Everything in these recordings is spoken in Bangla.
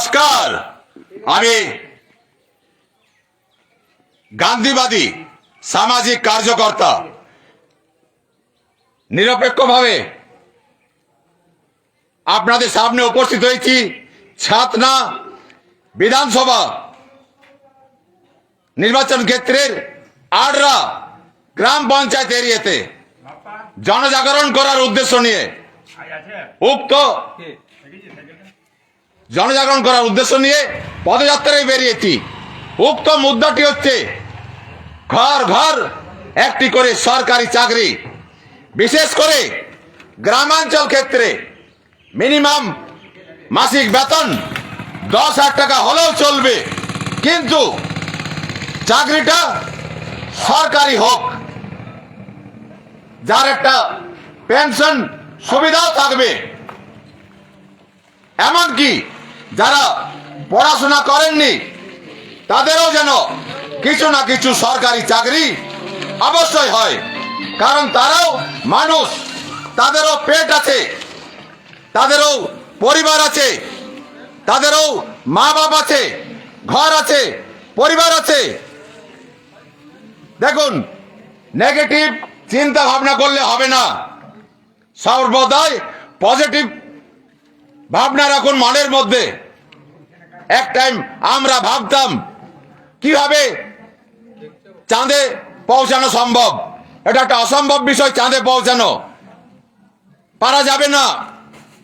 নমস্কার, আমি গান্ধীবাদী সামাজিক কার্যকর্তা নিরপেক্ষভাবে আপনাদের সামনে উপস্থিত হয়েছি ছাতনা বিধানসভা নির্বাচন ক্ষেত্রের আড়রা গ্রাম পঞ্চায়েত এরিয়াতে জনজাগরণ করার উদ্দেশ্য নিয়ে পদযাত্রায় বেরিয়েছি। উক্ত মুদ্রাটি হচ্ছে ঘর ঘর একটি করে সরকারি চাকরি। বিশেষ করে গ্রামাঞ্চল ক্ষেত্রে মিনিমাম মাসিক বেতন 10,000 টাকা হলেও চলবে, কিন্তু চাকরিটা সরকারি হোক, যার একটা পেনশন সুবিধাও থাকবে। এমনকি যারা পড়াশোনা করেননি তাদেরও যেন কিছু না কিছু সরকারি চাকরি অবশ্যই হয়, কারণ তারাও মানুষ, তাদেরও পেট আছে, তাদেরও পরিবার আছে, তাদেরও মা বাপ আছে, ঘর আছে, পরিবার আছে। দেখুন, নেগেটিভ চিন্তা ভাবনা করলে হবে না, সর্বদাই পজিটিভ ভাবনা রাখুন মনের মধ্যে। এক টাইম আমরা ভাবতাম কিভাবে চাঁদে পৌঁছানো সম্ভব, এটা একটা অসম্ভব বিষয়, চাঁদে পৌঁছানো পারা যাবে না,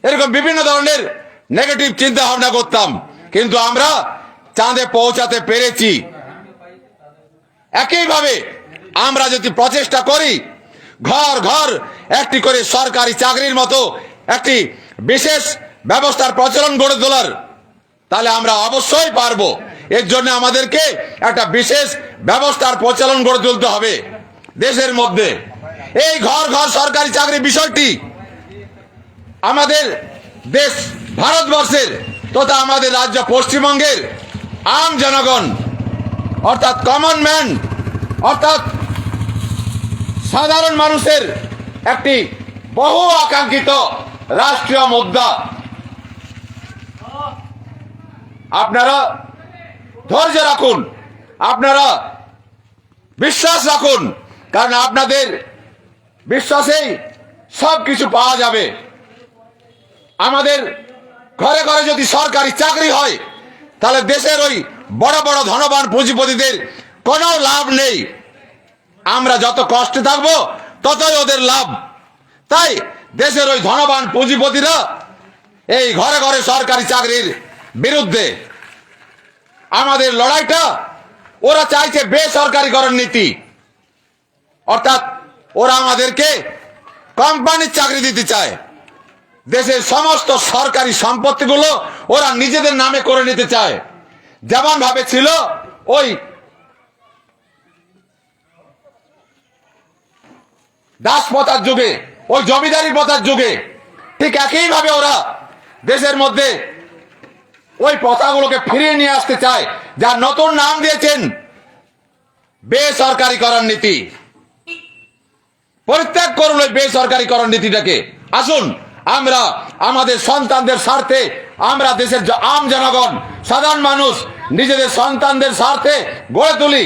এরকম বিভিন্ন ধরনের নেগেটিভ চিন্তা ভাবনা করতাম, কিন্তু আমরা চাঁদে পৌঁছাতে পেরেছি। একইভাবে আমরা যদি প্রচেষ্টা করি ঘর ঘর একটি করে সরকারি চাকরির মতো একটি বিশেষ ব্যবস্থার প্রচলন গড়ে তোলার, তাহলে আমরা অবশ্যই পারবো। এর জন্য আমাদেরকে একটা বিশেষ ব্যবস্থার প্রচলন গড়ে তুলতে হবে দেশের মধ্যে। এই ঘর ঘর সরকারি চাকরি বিষয়টি আমাদের দেশ ভারতবর্ষের তথা আমাদের রাজ্য পশ্চিমবঙ্গের আম জনগণ অর্থাৎ কমন ম্যান অর্থাৎ সাধারণ মানুষের একটি বহু আকাঙ্ক্ষিত রাষ্ট্রীয় মুদ্রা। আপনারা ধৈর্য রাখুন, আপনারা বিশ্বাস রাখুন, কারণ আপনাদের বিশ্বাসেই সব কিছু পাওয়া যাবে। আমাদের ঘরে ঘরে যদি সরকারি চাকরি হয় তাহলে দেশের ওই বড় বড় ধনবান পুঁজিপতিদের কোনো লাভ নেই। আমরা যত কষ্টে থাকবো ততই ওদের লাভ। তাই দেশের ওই ধনবান পুঁজিপতিরা এই ঘরে ঘরে সরকারি চাকরির বিরুদ্ধে আমাদের লড়াইটা, ওরা চাইছে বেসরকারিকরণ নীতি, অর্থাৎ ওরা আমাদেরকে কোম্পানির চাকরি দিতে চায়। দেশের সমস্ত সরকারি সম্পত্তিগুলো ওরা নিজেদের নামে করে নিতে চায়, যেমন ভাবে ছিল ওই দাস প্রথার যুগে, ওই জমিদারি প্রথার যুগে, ঠিক একইভাবে ওরা দেশের মধ্যে ওই প্রথাগুলোকে ফিরিয়ে নিয়ে আসতে চায়, যার নতুন নাম দিয়েছেন বেসরকারিকরণ নীতি। পরিত্যাগ করুন ওই বেসরকারিকরণ নীতিটাকে। আসুন আমরা আমাদের সন্তানদের স্বার্থে, আমরা দেশের আম জনগণ সাধারণ মানুষ নিজেদের সন্তানদের স্বার্থে গড়ে তুলি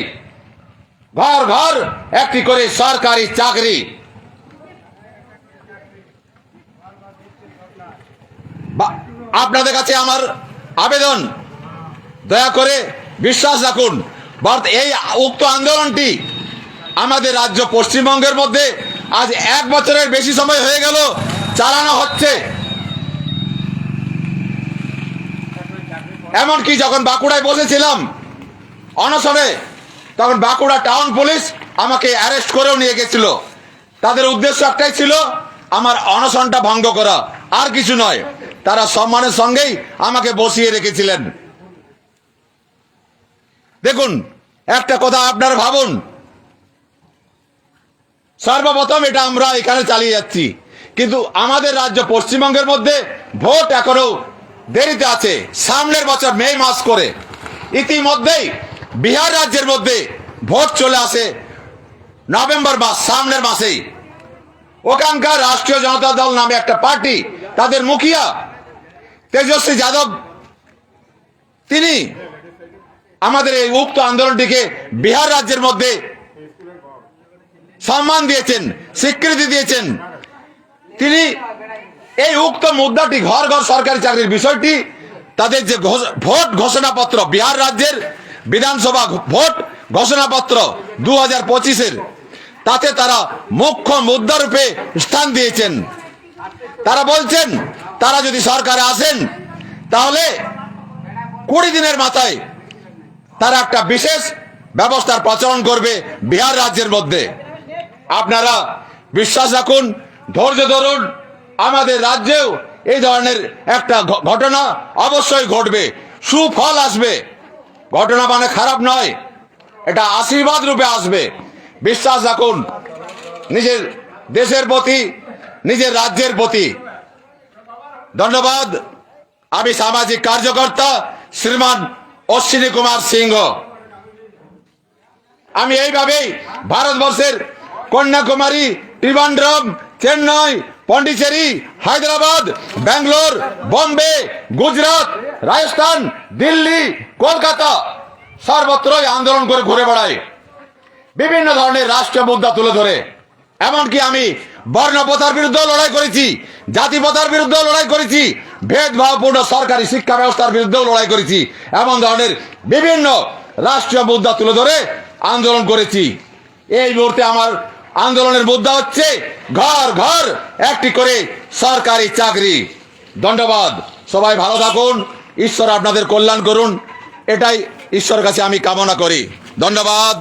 ঘর ঘর একটি করে সরকারি চাকরি। আপনাদের কাছে আমার আবেদন, দয়া করে বিশ্বাস রাখুন। এই উক্ত আন্দোলনটি আমাদের রাজ্য পশ্চিমবঙ্গের মধ্যে আজ 1 বছরের বেশি সময় হয়ে গেল চালানো হচ্ছে। এমনকি যখন বাঁকুড়ায় বসেছিলাম অনশনে, তখন বাঁকুড়া টাউন পুলিশ আমাকে অ্যারেস্ট করেও নিয়ে গেছিল। তাদের উদ্দেশ্য একটাই ছিল, আমার অনশনটা ভঙ্গ করা, আর কিছু নয়। তারা সম্মানের সঙ্গেই আমাকে বসিয়ে রেখেছিলেন। দেখুন, একটা কথা আপনারা ভাবুন, সর্বপ্রথম এটা আমরা এখানে চালিয়ে যাচ্ছি, কিন্তু আমাদের রাজ্য পশ্চিমবঙ্গের মধ্যে ভোট এখনো দেরিতে আছে, সামনের বছর মে মাস করে। ইতিমধ্যেই বিহার রাজ্যের মধ্যে ভোট চলে আসে নভেম্বর মাস, সামনের মাসেই। ওখানকার রাষ্ট্রীয় জনতা দল নামে একটা পার্টি, তাদের মুখিয়া তেজস্বী যাদব তিনি আমাদের এই উক্ত আন্দোলনটিকে বিহার রাজ্যের মধ্যে সম্মান দিয়েছেন, স্বীকৃতি দিয়েছেন। তিনি এই উক্ত মুদ্রাটি ঘর ঘর সরকারি চাকরির বিষয়টি তাদের যে ভোট ঘোষণাপত্র, বিহার রাজ্যের বিধানসভা ভোট ঘোষণাপত্র 2025-এর, তাতে তারা মুখ্য মুদ্রারূপে স্থান দিয়েছেন। তারা বলছেন তারা যদি সরকারে আসেন তাহলে 20 দিনের মাথায় তারা একটা বিশেষ ব্যবস্থার প্রচলন করবে বিহার রাজ্যের মধ্যে। আপনারা বিশ্বাস রাখুন, ধৈর্য ধরুন, আমাদের রাজ্যেও এই ধরনের একটা ঘটনা অবশ্যই ঘটবে, সুফল আসবে। ঘটনা মানে খারাপ নয়, এটা আশীর্বাদ রূপে আসবে। বিশ্বাস রাখুন নিজের দেশের প্রতি, নিজের রাজ্যের প্রতি। ধন্যবাদ। আমি সামাজিক কার্যকর্তা শ্রীমান অশ্বিনী কুমার সিংহ। আমি এইভাবেই ভারতবর্ষের কন্যাকুমারী, ত্রিবান্দ্রম, চেন্নাই, পন্ডিচেরি, হায়দ্রাবাদ, ব্যাঙ্গালোর, বোম্বে, গুজরাট, রাজস্থান, দিল্লি, কলকাতা সর্বত্রই আন্দোলন করে ঘুরে বেড়াই, বিভিন্ন ধরনের রাষ্ট্রীয় মুদ্রা তুলে ধরে। এমনকি আমি বর্ণপ্রথার বিরুদ্ধে লড়াই করেছি, জাতিপ্রথার বিরুদ্ধে লড়াই করেছি, ভেদভাবপূর্ণ সরকারি শিক্ষা ব্যবস্থার বিরুদ্ধেও লড়াই করেছি। এমন ধরনের বিভিন্ন রাষ্ট্রীয় মুদ্রা তুলে ধরে আন্দোলন করেছি। এই মুহূর্তে আমার আন্দোলনের মুদ্রা হচ্ছে ঘর ঘর একটি করে সরকারি চাকরি। ধন্যবাদ। সবাই ভালো থাকুন, ঈশ্বর আপনাদের কল্যাণ করুন, এটাই ঈশ্বরের কাছে আমি কামনা করি। ধন্যবাদ।